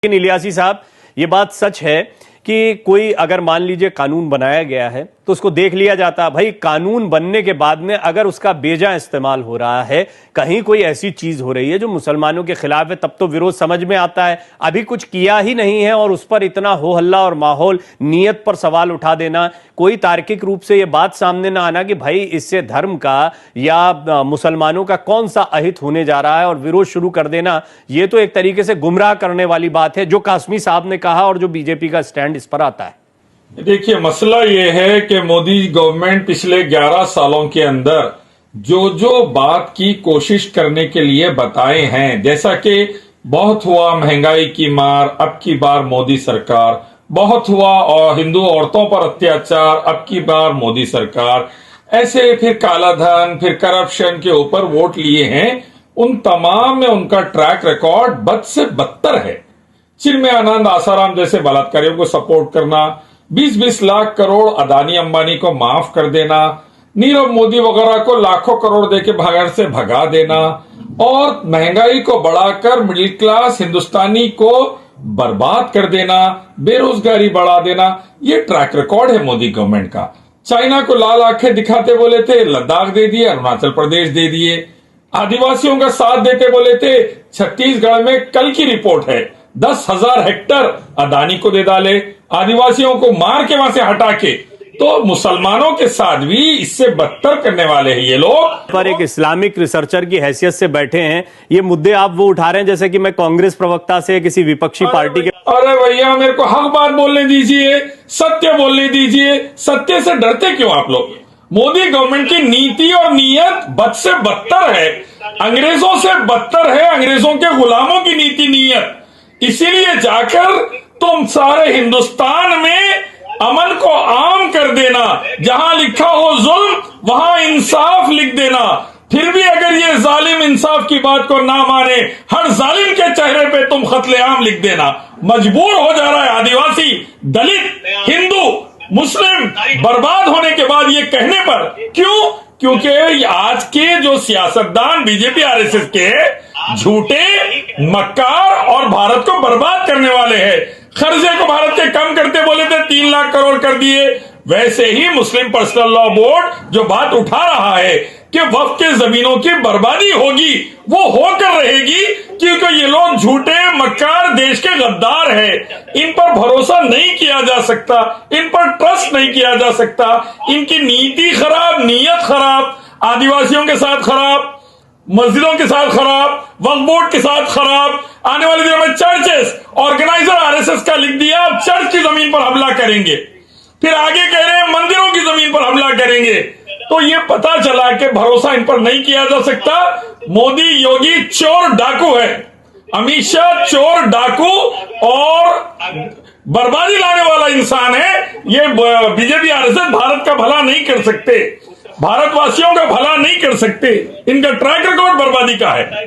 लेकिन इलियासी साहब, ये बात सच है कि कोई अगर मान लीजिए कानून बनाया गया है तो उसको देख लिया जाता, भाई कानून बनने के बाद में अगर उसका बेजा इस्तेमाल हो रहा है, कहीं कोई ऐसी चीज हो रही है जो मुसलमानों के खिलाफ है, तब तो विरोध समझ में आता है। अभी कुछ किया ही नहीं है और उस पर इतना हो हल्ला और माहौल, नियत पर सवाल उठा देना, कोई तार्किक रूप से यह बात सामने ना आना कि भाई इससे धर्म का या मुसलमानों का कौन सा अहित होने जा रहा है और विरोध शुरू कर देना, यह तो एक तरीके से गुमराह करने वाली बात है, जो कासमी साहब ने कहा और जो बीजेपी का स्टैंड इस पर आता है। देखिए, मसला यह है कि मोदी गवर्नमेंट पिछले 11 सालों के अंदर जो बात की कोशिश करने के लिए बताए हैं, जैसा कि बहुत हुआ महंगाई की मार, अब की बार मोदी सरकार, बहुत हुआ और हिंदू औरतों पर अत्याचार, अब की बार मोदी सरकार, ऐसे फिर काला धन, फिर करप्शन के ऊपर वोट लिए हैं, उन तमाम में उनका ट्रैक रिकॉर्ड बद से बदतर है। चिन्मय आनंद आसाराम जैसे बलात्कारियों को सपोर्ट करना, 20-20 लाख करोड़ अदानी अंबानी को माफ कर देना, नीरव मोदी वगैरह को लाखों करोड़ देके घर से भगा देना और महंगाई को बढ़ाकर मिडिल क्लास हिंदुस्तानी को बर्बाद कर देना, बेरोजगारी बढ़ा देना, ये ट्रैक रिकॉर्ड है मोदी गवर्नमेंट का। चाइना को लाल आंखें दिखाते बोले थे, लद्दाख दे दिए, अरुणाचल प्रदेश दे दिए। आदिवासियों का साथ देते बोले थे, छत्तीसगढ़ में कल की रिपोर्ट है 10,000 हेक्टर अदानी को दे डाले, आदिवासियों को मार के वहां से हटा के। तो मुसलमानों के साथ भी इससे बदतर करने वाले हैं ये लोग। पर एक इस्लामिक रिसर्चर की हैसियत से बैठे हैं, ये मुद्दे आप वो उठा रहे हैं जैसे कि मैं कांग्रेस प्रवक्ता से किसी विपक्षी पार्टी के। अरे भैया, मेरे को हक बात बोलने दीजिए, सत्य बोलने दीजिए। सत्य से डरते क्यों आप लोग? मोदी गवर्नमेंट की नीति और नीयत बद से बदतर है, अंग्रेजों से बदतर है, अंग्रेजों के गुलामों की नीति नीयत। इसीलिए जाकर तुम सारे हिंदुस्तान में अमन को आम कर देना, जहां लिखा हो जुल्म वहां इंसाफ लिख देना। फिर भी अगर ये जालिम इंसाफ की बात को ना माने, हर जालिम के चेहरे पे तुम कत्लेआम लिख देना। मजबूर हो जा रहा है आदिवासी, दलित, हिंदू, मुस्लिम बर्बाद होने के बाद ये कहने पर। क्यों? क्योंकि आज के जो सियासतदान बीजेपी आरएसएस के झूठे, मक्कार और भारत को बर्बाद करने वाले हैं। कर्जे को भारत के कम करते बोले थे, 3 लाख करोड़ कर दिए। वैसे ही मुस्लिम पर्सनल लॉ बोर्ड जो बात उठा रहा है कि वक्फ के जमीनों की बर्बादी होगी, वो होकर रहेगी, क्योंकि ये लोग झूठे, मक्कार, देश के गद्दार हैं। इन पर भरोसा नहीं किया जा सकता, इन पर ट्रस्ट नहीं किया जा सकता। इनकी नीति खराब, नीयत खराब, आदिवासियों के साथ खराब, मस्जिदों के साथ खराब, वक्फ बोर्ड के साथ खराब। आने वाले दिनों में चर्चेस, ऑर्गेनाइजर आरएसएस का लिख दिया, अब चर्च की जमीन पर हमला करेंगे। फिर आगे कह रहे हैं मंदिरों की जमीन पर हमला करेंगे। तो ये पता चला कि भरोसा इन पर नहीं किया जा सकता। मोदी योगी चोर डाकू है, अमित शाह चोर डाकू और बर्बादी लाने वाला इंसान है। ये बीजेपी आरएसएस भारत का भला नहीं कर सकते, भारतवासियों का भला नहीं कर सकते। इनका ट्रैक रिकॉर्ड बर्बादी का है।